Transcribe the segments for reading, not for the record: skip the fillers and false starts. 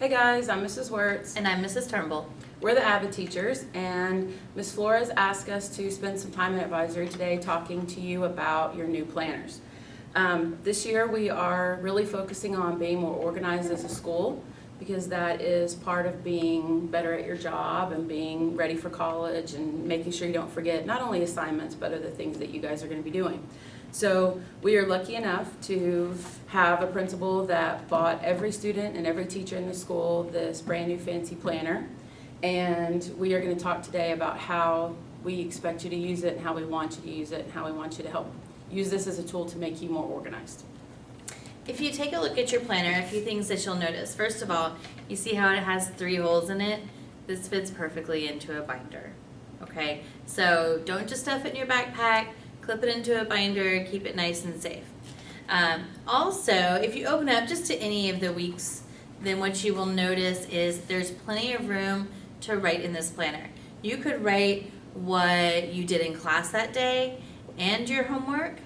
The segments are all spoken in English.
Hey guys, I'm Mrs. Wirtz. And I'm Mrs. Turnbull. We're the Avid teachers, and Ms. Flores asked us to spend some time in advisory today talking to you about your new planners. This year we are really focusing on being more organized as a school because that is part of being better at your job and being ready for college and making sure you don't forget not only assignments but other things that you guys are going to be doing. So we are lucky enough to have a principal that bought every student and every teacher in the school this brand new fancy planner. And we are going to talk today about how we expect you to use it and how we want you to use it and how we want you to help use this as a tool to make you more organized. If you take a look at your planner, a few things that you'll notice. First of all, you see how it has 3 holes in it? This fits perfectly into a binder. Okay, so don't just stuff it in your backpack, clip it into a binder, keep it nice and safe. Also, if you open up just to any of the weeks, then what you will notice is there's plenty of room to write in this planner. You could write what you did in class that day and your homework.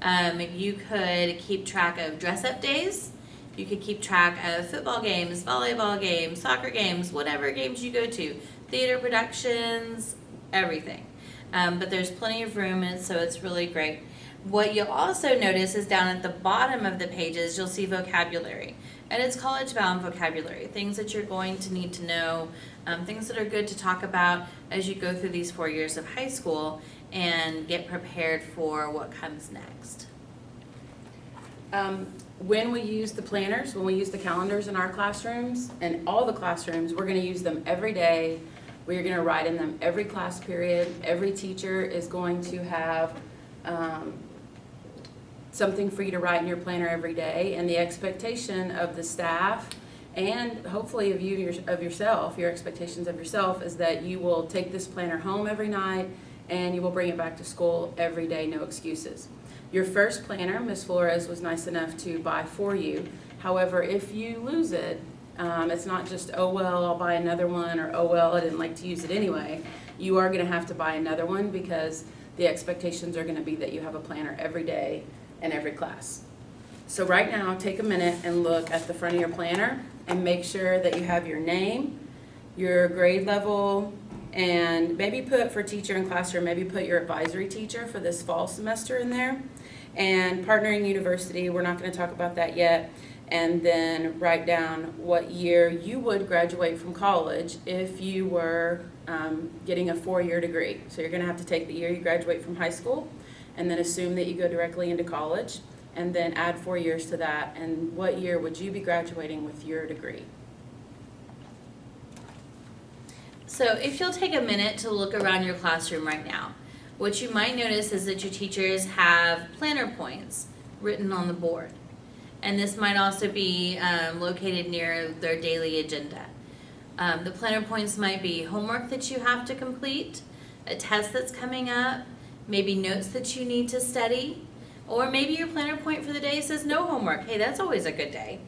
You could keep track of dress-up days. You could keep track of football games, volleyball games, soccer games, whatever games you go to, theater productions, everything. But there's plenty of room in it, so it's really great. What you'll also notice is down at the bottom of the pages, you'll see vocabulary. And it's college-bound vocabulary, things that you're going to need to know, things that are good to talk about as you go through these 4 years of high school and get prepared for what comes next. When we use the planners, when we use the calendars in our classrooms, and all the classrooms, we're going to use them every day. We are going to write in them every class period. Every teacher is going to have something for you to write in your planner every day, and the expectation of the staff and hopefully of yourself, your expectations of yourself is that you will take this planner home every night and you will bring it back to school every day, no excuses. Your first planner, Ms. Flores was nice enough to buy for you. However, if you lose it, it's not just, oh well, I'll buy another one, or oh well, I didn't like to use it anyway. You are going to have to buy another one because the expectations are going to be that you have a planner every day in every class. So right now, take a minute and look at the front of your planner and make sure that you have your name, your grade level, and maybe put for teacher and classroom, maybe put your advisory teacher for this fall semester in there. And partnering university, we're not going to talk about that yet. And then write down what year you would graduate from college if you were getting a 4-year degree. So you're going to have to take the year you graduate from high school and then assume that you go directly into college and then add 4 years to that. And what year would you be graduating with your degree? So if you'll take a minute to look around your classroom right now, what you might notice is that your teachers have planner points written on the board. And this might also be located near their daily agenda. The planner points might be homework that you have to complete, a test that's coming up, maybe notes that you need to study, or maybe your planner point for the day says no homework. Hey, that's always a good day.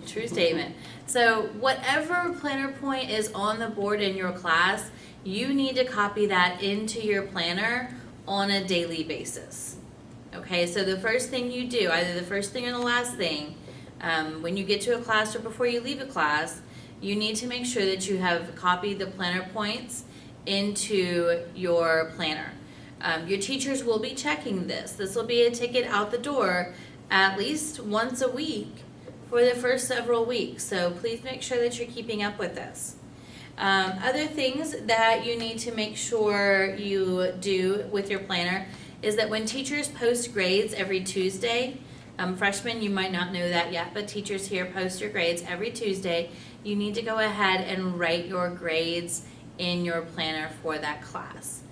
True statement. So whatever planner point is on the board in your class, you need to copy that into your planner on a daily basis. Okay, so the first thing you do, either the first thing or the last thing, when you get to a class or before you leave a class, you need to make sure that you have copied the planner points into your planner. Your teachers will be checking this. This will be a ticket out the door at least once a week for the first several weeks. So please make sure that you're keeping up with this. Other things that you need to make sure you do with your planner is that when teachers post grades every Tuesday, freshmen, you might not know that yet, but teachers here post your grades every Tuesday. You need to go ahead and write your grades in your planner for that class.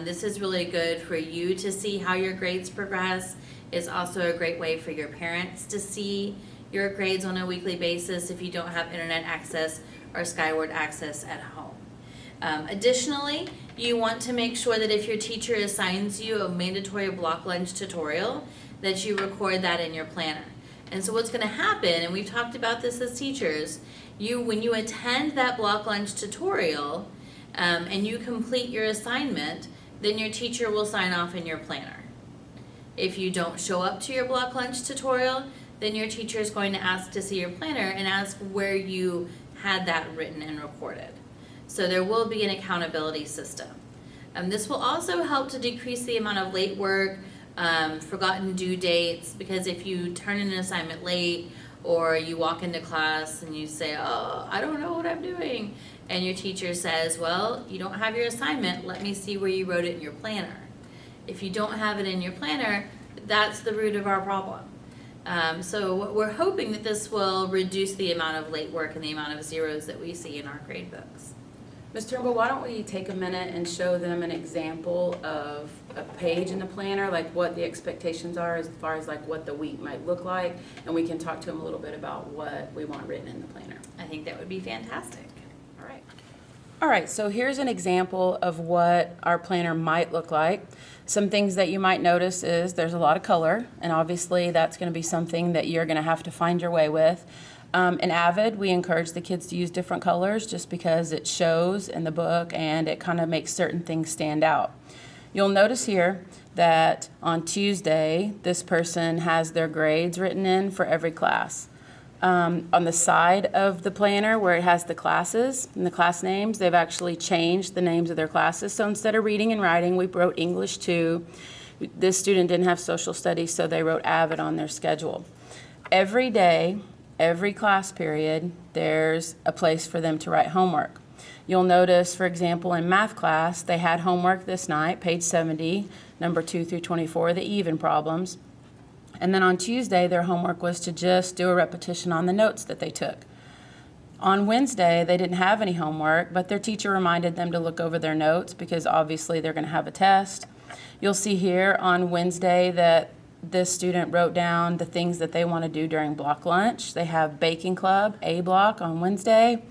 This is really good for you to see how your grades progress. It's also a great way for your parents to see your grades on a weekly basis if you don't have internet access or Skyward access at home. Additionally, you want to make sure that if your teacher assigns you a mandatory block lunch tutorial, that you record that in your planner. And so what's going to happen, and we've talked about this as teachers, when you attend that block lunch tutorial and you complete your assignment, then your teacher will sign off in your planner. If you don't show up to your block lunch tutorial, then your teacher is going to ask to see your planner and ask where you had that written and recorded. So there will be an accountability system. This will also help to decrease the amount of late work, forgotten due dates, because if you turn in an assignment late or you walk into class and you say, oh, I don't know what I'm doing, and your teacher says, well, you don't have your assignment, let me see where you wrote it in your planner. If you don't have it in your planner, that's the root of our problem. So we're hoping that this will reduce the amount of late work and the amount of zeros that we see in our grade books. Ms. Turnbull, why don't we take a minute and show them an example of a page in the planner, like what the expectations are as far as like what the week might look like, and we can talk to them a little bit about what we want written in the planner. I think that would be fantastic. All right. All right, so here's an example of what our planner might look like. Some things that you might notice is there's a lot of color, and obviously that's going to be something that you're going to have to find your way with. In Avid, we encourage the kids to use different colors just because it shows in the book and it kind of makes certain things stand out. You'll notice here that on Tuesday, this person has their grades written in for every class. On the side of the planner where it has the classes and the class names, they've actually changed the names of their classes. So instead of reading and writing, we wrote English 2. This student didn't have social studies, so they wrote Avid on their schedule. Every day, every class period, there's a place for them to write homework. You'll notice, for example, in math class, they had homework this night, page 70, number 2 through 24, the even problems. And then on Tuesday, their homework was to just do a repetition on the notes that they took. On Wednesday, they didn't have any homework, but their teacher reminded them to look over their notes because obviously they're going to have a test. You'll see here on Wednesday that this student wrote down the things that they want to do during block lunch. They have baking club, A block on Wednesday.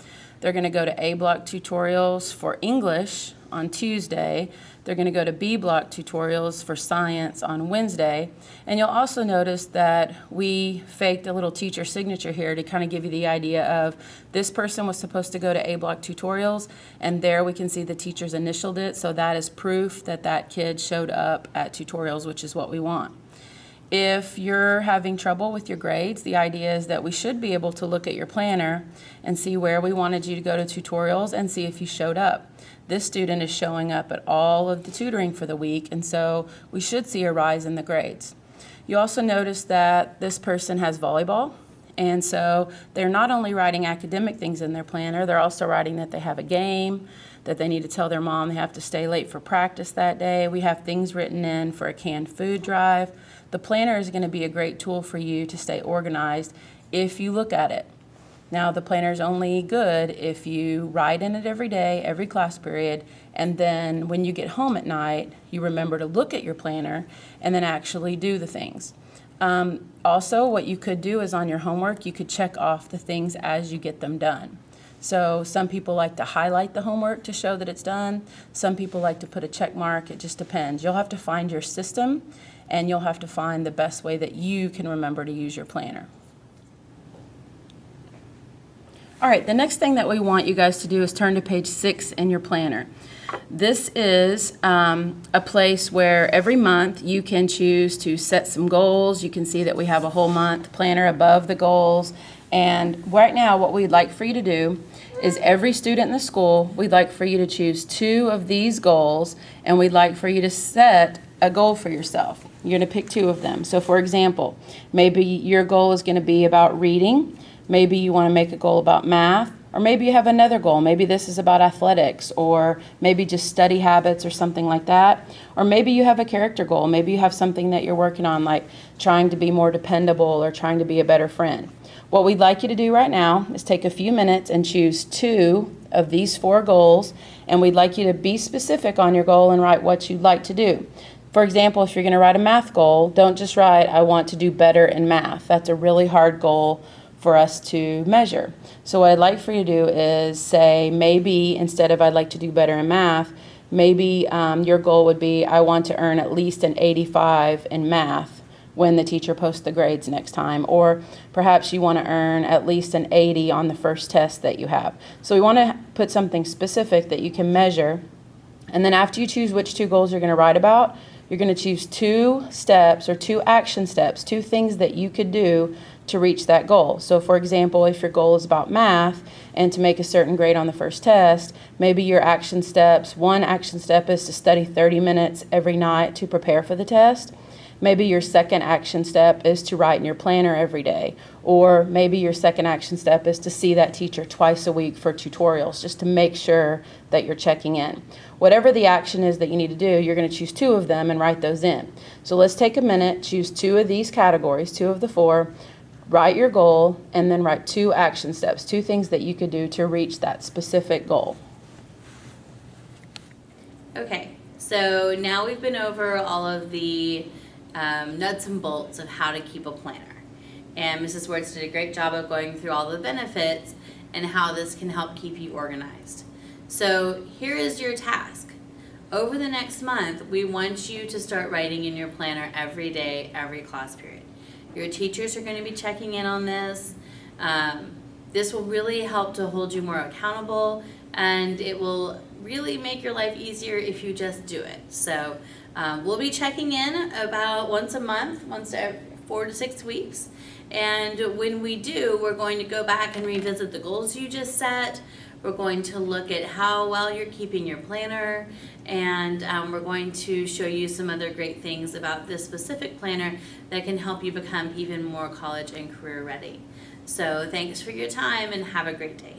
They're going to go to A block tutorials for English on Tuesday. They're going to go to B block tutorials for science on Wednesday. And you'll also notice that we faked a little teacher signature here to kind of give you the idea of this person was supposed to go to A block tutorials, and there we can see the teachers initialed it, so that is proof that that kid showed up at tutorials, which is what we want. If you're having trouble with your grades, the idea is that we should be able to look at your planner and see where we wanted you to go to tutorials and see if you showed up. This student is showing up at all of the tutoring for the week, and so we should see a rise in the grades. You also notice that this person has volleyball, and so they're not only writing academic things in their planner, they're also writing that they have a game, that they need to tell their mom they have to stay late for practice that day. We have things written in for a canned food drive. The planner is going to be a great tool for you to stay organized if you look at it. Now, the planner is only good if you write in it every day, every class period, and then when you get home at night, you remember to look at your planner and then actually do the things. Also, what you could do is on your homework, you could check off the things as you get them done. So some people like to highlight the homework to show that it's done. Some people like to put a check mark. It just depends. You'll have to find your system, and you'll have to find the best way that you can remember to use your planner. All right, the next thing that we want you guys to do is turn to page 6 in your planner. This is a place where every month you can choose to set some goals. You can see that we have a whole month planner above the goals. And right now what we'd like for you to do is every student in the school, we'd like for you to choose 2 of these goals, and we'd like for you to set a goal for yourself. You're going to pick 2 of them. So for example, maybe your goal is going to be about reading. Maybe you want to make a goal about math, or maybe you have another goal. Maybe this is about athletics, or maybe just study habits or something like that. Or maybe you have a character goal. Maybe you have something that you're working on, like trying to be more dependable or trying to be a better friend. What we'd like you to do right now is take a few minutes and choose 2 of these 4 goals, and we'd like you to be specific on your goal and write what you'd like to do. For example, if you're going to write a math goal, don't just write, I want to do better in math. That's a really hard goal for us to measure. So what I'd like for you to do is say, maybe instead of I'd like to do better in math, maybe your goal would be, I want to earn at least an 85 in math when the teacher posts the grades next time. Or perhaps you want to earn at least an 80 on the first test that you have. So we want to put something specific that you can measure. And then after you choose which 2 goals you're going to write about, you're going to choose 2 steps or 2 action steps, 2 things that you could do to reach that goal. So for example, if your goal is about math and to make a certain grade on the first test, maybe your action steps, one action step is to study 30 minutes every night to prepare for the test. Maybe your second action step is to write in your planner every day. Or maybe your second action step is to see that teacher twice a week for tutorials, just to make sure that you're checking in. Whatever the action is that you need to do, you're going to choose 2 of them and write those in. So let's take a minute, choose 2 of these categories, 2 of the 4, write your goal, and then write 2 action steps, 2 things that you could do to reach that specific goal. Okay, so now we've been over all of the nuts and bolts of how to keep a planner. And Mrs. Wertz did a great job of going through all the benefits and how this can help keep you organized. So here is your task. Over the next month, we want you to start writing in your planner every day, every class period. Your teachers are going to be checking in on this. This will really help to hold you more accountable, and it will really make your life easier if you just do it. So we'll be checking in about once a month, once every 4 to 6 weeks. And when we do, we're going to go back and revisit the goals you just set. We're going to look at how well you're keeping your planner, and we're going to show you some other great things about this specific planner that can help you become even more college and career ready. So thanks for your time and have a great day.